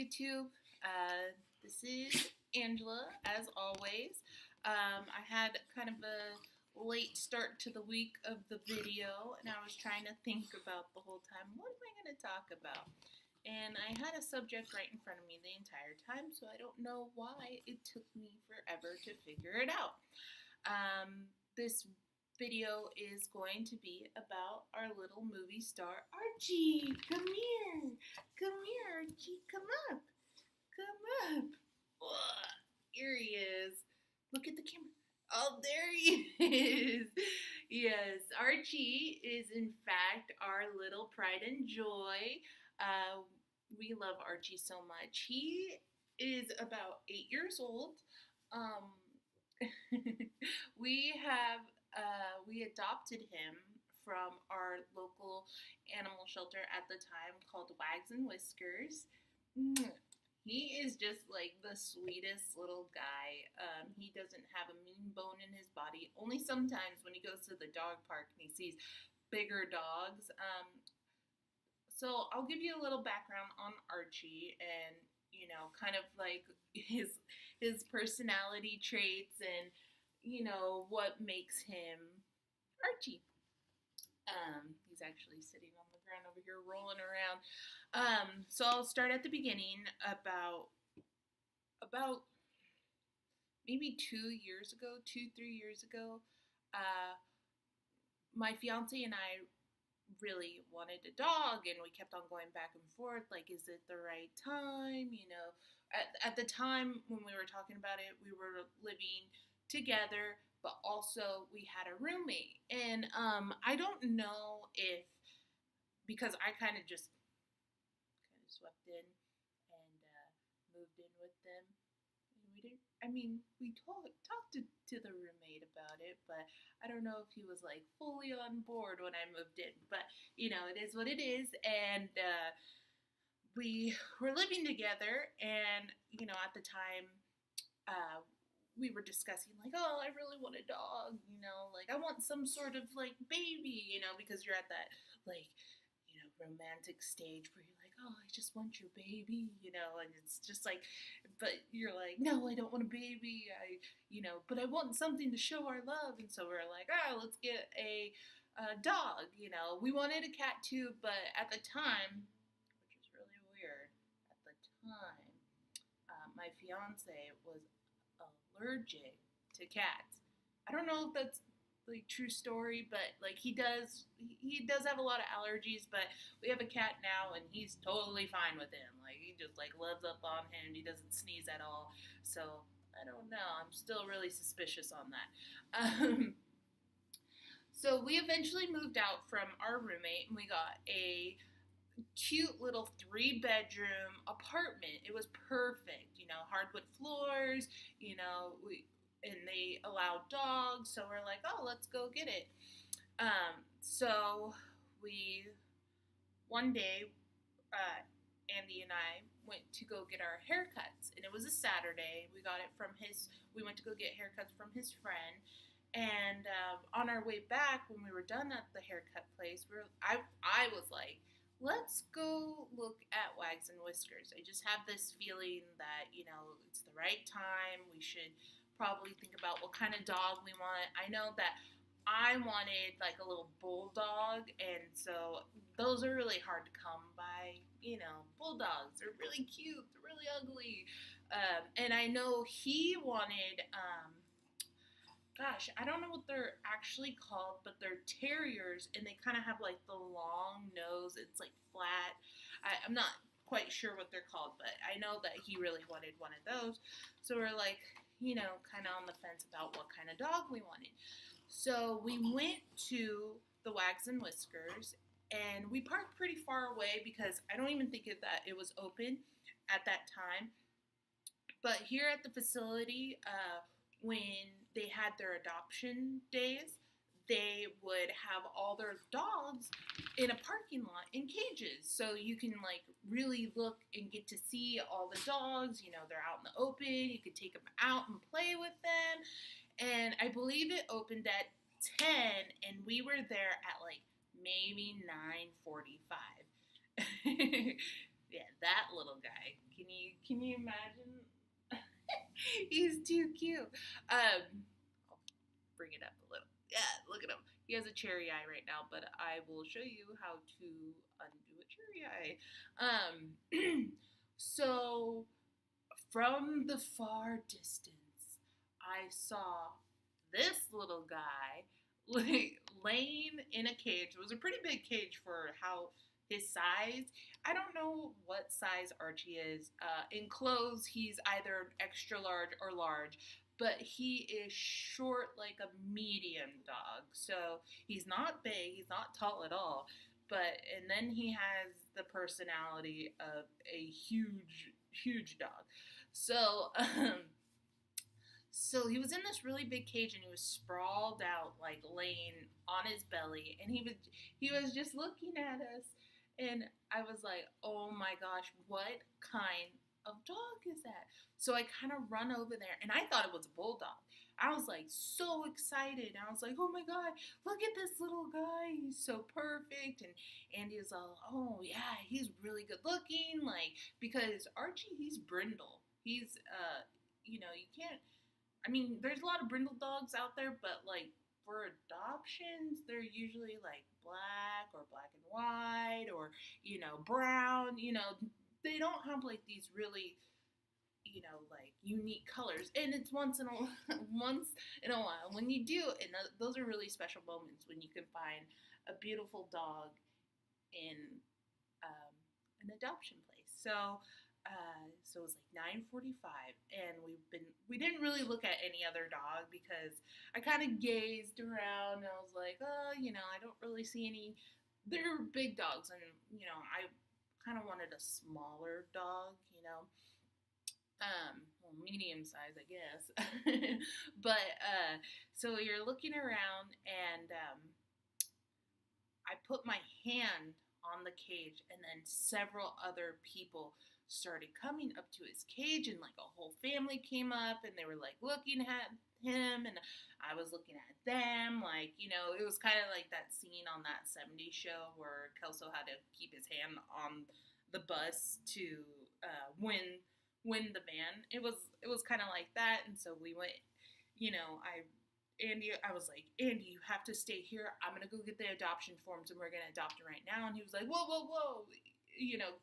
YouTube. This is Angela, as always. I had kind of a late start to the week of the video, and I was trying to think about the whole time, what am I going to talk about? And I had a subject right in front of me the entire time, so I don't know why it took me forever to figure it out. This video is going to be about our little movie star, Archie. Come here. Come here, Archie. Come up. Come up. Ugh, here he is. Look at the camera. Oh, there he is. Yes, Archie is in fact our little pride and joy. We love Archie so much. He is about 8 years old. We adopted him from our local animal shelter at the time called Wags and Whiskers. He is just like the sweetest little guy. He doesn't have a mean bone in his body. Only sometimes when he goes to the dog park and he sees bigger dogs. So I'll give you a little background on Archie and, kind of like his personality traits and, what makes him Archie. He's actually sitting on the ground over here rolling around. So I'll start at the beginning about maybe 3 years ago. My fiance and I really wanted a dog, and we kept on going back and forth, like, is it the right time? At the time when we were talking about it, we were living together, but also we had a roommate. And I don't know if, because I kind of swept in and moved in with them. And we talked to the roommate about it, but I don't know if he was like fully on board when I moved in. But, it is what it is. And we were living together, and, at the time, we were discussing, like, oh, I really want a dog, like, I want some sort of, like, baby, because you're at that, like, romantic stage where you're like, oh, I just want your baby, and it's just like, but you're like, no, I don't want a baby, but I want something to show our love, and so we're like, oh, let's get a dog, we wanted a cat too, but at the time, which was really weird, at the time, my fiance was allergic to cats. I don't know if that's like true story, but like he does have a lot of allergies, but we have a cat now and he's totally fine with him. Like, he just like loves up on him. He doesn't sneeze at all. So I don't know. I'm still really suspicious on that. So we eventually moved out from our roommate and we got a cute little 3-bedroom apartment. It was perfect, hardwood floors, and they allowed dogs, so we're like, oh, let's go get it. So one day, Andy and I went to go get our haircuts, and it was a Saturday. We went to go get haircuts from his friend, and on our way back, when we were done at the haircut place, I was like, let's go look at Wags and Whiskers. I just have this feeling that, it's the right time. We should probably think about what kind of dog we want. I know that I wanted like a little bulldog, and so those are really hard to come by. Bulldogs are really cute. They're really ugly. And I know he wanted, I don't know what they're actually called, but they're terriers, and they kind of have like the long nose. It's like flat. I'm not quite sure what they're called, but I know that he really wanted one of those. So we're like, kind of on the fence about what kind of dog we wanted. So we went to the Wags and Whiskers, and we parked pretty far away because I don't even think that it was open at that time. But here at the facility, when they had their adoption days, they would have all their dogs in a parking lot in cages. So you can like really look and get to see all the dogs, they're out in the open. You could take them out and play with them. And I believe it opened at 10, and we were there at like maybe 9:45. Yeah, that little guy. Can you imagine? He's too cute. I'll bring it up a little. Yeah, look at him. He has a cherry eye right now, but I will show you how to undo a cherry eye. So from the far distance, I saw this little guy laying in a cage. It was a pretty big cage for how his size. I don't know what size Archie is. In clothes, he's either extra large or large, but he is short like a medium dog. So he's not big, he's not tall at all. But, and then he has the personality of a huge dog. So, so he was in this really big cage and he was sprawled out, like laying on his belly, and he was just looking at us, and I was like, oh my gosh, what kind of dog is that? So I kind of run over there, and I thought it was a bulldog. I was like so excited. I was like, oh my god, look at this little guy. He's so perfect. And Andy was all, oh yeah, he's really good looking. Like, because Archie, he's brindle. He's, you can't, I mean, there's a lot of brindle dogs out there, but like for adoptions, they're usually like black or black and white or, brown. They don't have like these really, like unique colors. And it's once in a once in a while when you do, and those are really special moments when you can find a beautiful dog in an adoption place. So it was like 9:45, and we didn't really look at any other dog because I kind of gazed around and I was like, oh, I don't really see any. They're big dogs, and I kind of wanted a smaller dog, well, medium size, I guess. But so you're looking around, and I put my hand on the cage, and then several other people started coming up to his cage, and like a whole family came up, and they were like looking at him, and I was looking at them, like, it was kind of like that scene on that 70s show where Kelso had to keep his hand on the bus to win the van. It was kind of like that. And so we went, I was like, Andy, you have to stay here. I'm going to go get the adoption forms and we're going to adopt him right now. And he was like, whoa,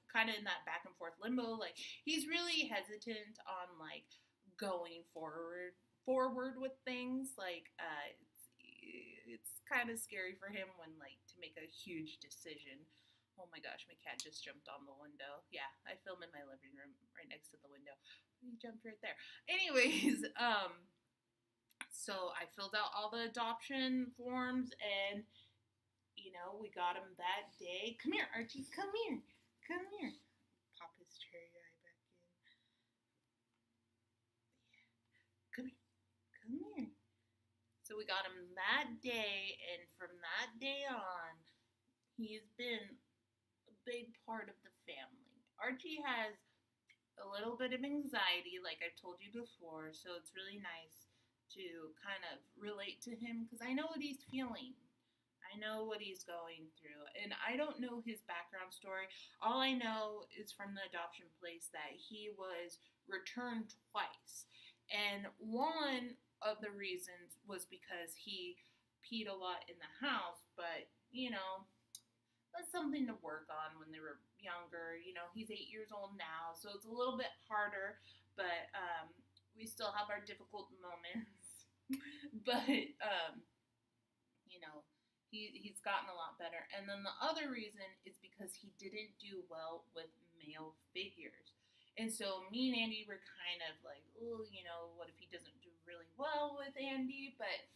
kind of in that back and forth limbo. Like, he's really hesitant on like going forward with things. Like, it's kind of scary for him when like to make a huge decision. Oh my gosh, my cat just jumped on the window. Yeah, I film in my living room right next to the window. He jumped right there. Anyways, so I filled out all the adoption forms, and we got him that day. Come here, Archie. Come here. Pop his cherry eye back in. Yeah. Come here. So we got him that day, and from that day on, he's been a big part of the family. Archie has a little bit of anxiety, like I've told you before, so it's really nice to kind of relate to him because I know what he's feeling. I know what he's going through, and I don't know his background story. All I know is from the adoption place that he was returned twice, and one of the reasons was because he peed a lot in the house, but that's something to work on when they were younger. He's 8 years old now, so it's a little bit harder, but we still have our difficult moments. But, he's gotten a lot better. And then the other reason is because he didn't do well with male figures. And so me and Andy were kind of like, oh, what if he doesn't do really well with Andy? But,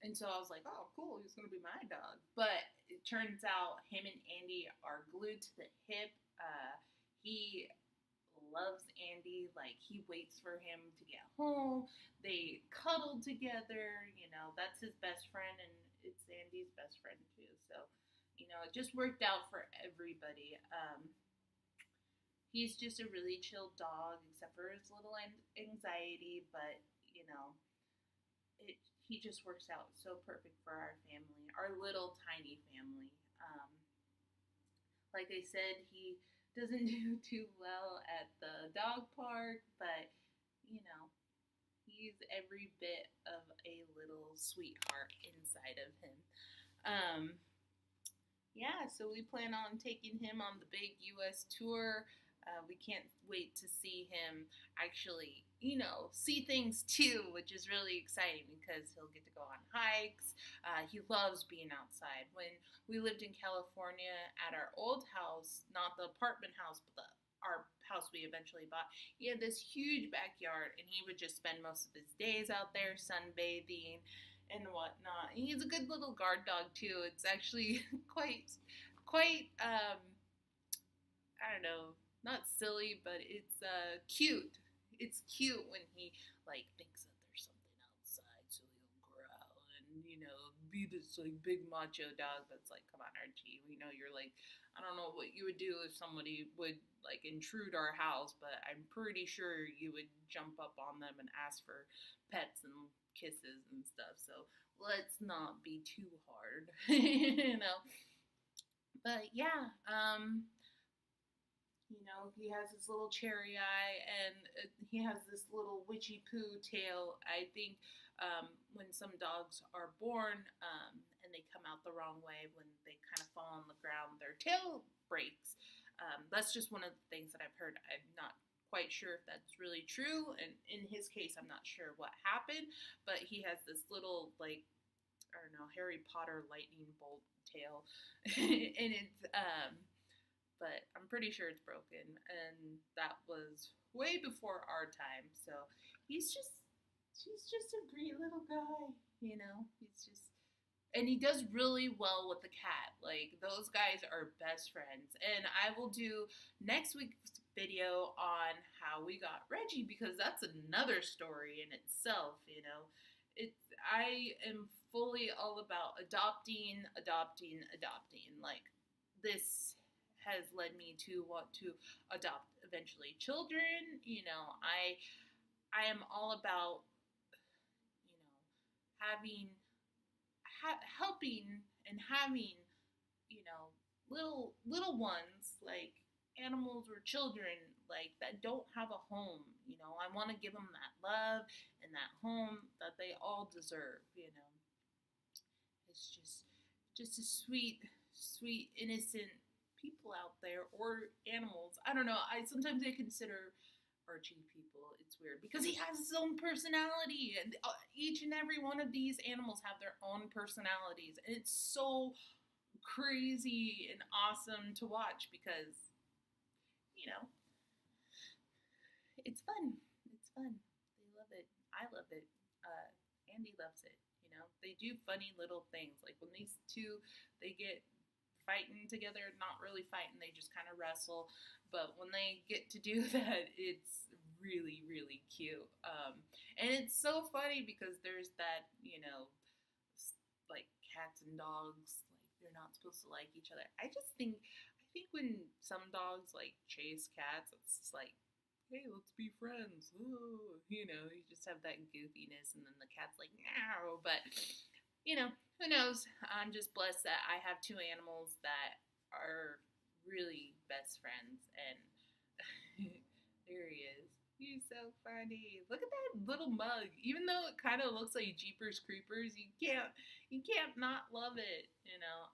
and so I was like, oh, cool, he's going to be my dog. But it turns out him and Andy are glued to the hip. He loves Andy. Like, he waits for him to get home. They cuddle together. That's his best friend, and it's Andy's best friend, too. So, it just worked out for everybody. He's just a really chill dog, except for his little anxiety, but, he just works out so perfect for our family, our little tiny family. Like I said, he doesn't do too well at the dog park, but you know, he's every bit of a little sweetheart inside of him. Um, yeah, so we plan on taking him on the big U.S. tour. We can't wait to see him actually, see things too, which is really exciting because he'll get to go on hikes. He loves being outside. When we lived in California at our old house, not the apartment house, but our house we eventually bought, he had this huge backyard, and he would just spend most of his days out there sunbathing and whatnot. And he's a good little guard dog too. It's actually quite I don't know, not silly, but it's cute. It's cute when he like thinks that there's something outside, so he'll growl and be this like big macho dog. That's like, come on, Archie. We know you're like, I don't know what you would do if somebody would like intrude our house, but I'm pretty sure you would jump up on them and ask for pets and kisses and stuff. So let's not be too hard, But yeah, he has his little cherry eye, and he has this little witchy poo tail. I think when some dogs are born and they come out the wrong way, when they kind of fall on the ground, their tail breaks. That's just one of the things that I've heard. I'm not quite sure if that's really true, and in his case, I'm not sure what happened, but he has this little, like, I don't know, Harry Potter lightning bolt tail, and it's but I'm pretty sure it's broken, and that was way before our time. So he's just a great little guy, He's just, and he does really well with the cat. Like, those guys are best friends. And I will do next week's video on how we got Reggie, because that's another story in itself. I am fully all about adopting. Like, this has led me to want to adopt eventually children. I am all about, having, helping and having, little ones, like animals or children, like, that don't have a home. I want to give them that love and that home that they all deserve. It's just a sweet, innocent people out there, or animals. I don't know. Sometimes I consider Archie people. It's weird because he has his own personality, and each and every one of these animals have their own personalities, and it's so crazy and awesome to watch because it's fun. It's fun. They love it. I love it. Andy loves it. They do funny little things, like when these two, they get fighting together, not really fighting, they just kind of wrestle, but when they get to do that, it's really, really cute. And it's so funny because there's that, like, cats and dogs, like, they're not supposed to like each other. I think when some dogs like chase cats, it's just like, hey, let's be friends. Ooh, you just have that goofiness, and then the cat's like, no, but who knows? I'm just blessed that I have two animals that are really best friends, and there he is. He's so funny. Look at that little mug. Even though it kind of looks like Jeepers Creepers, you can't not love it.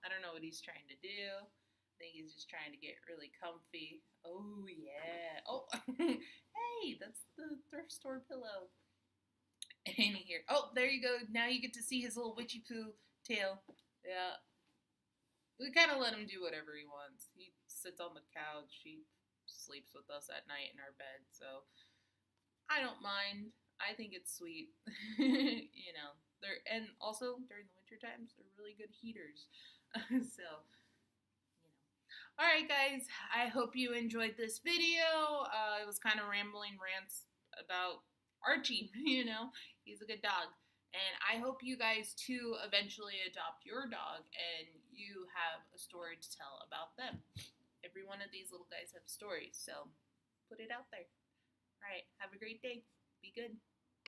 I don't know what he's trying to do. I think he's just trying to get really comfy. Oh yeah. Oh, hey, that's the thrift store pillow. And here. Oh, there you go. Now you get to see his little witchy poo tail. Yeah. We kind of let him do whatever he wants. He sits on the couch. He sleeps with us at night in our bed. So I don't mind. I think it's sweet. And also during the winter times, they're really good heaters. So, All right, guys. I hope you enjoyed this video. It was kind of rambling rants about Archie. He's a good dog. And I hope you guys, too, eventually adopt your dog and you have a story to tell about them. Every one of these little guys have stories, so put it out there. All right, have a great day. Be good.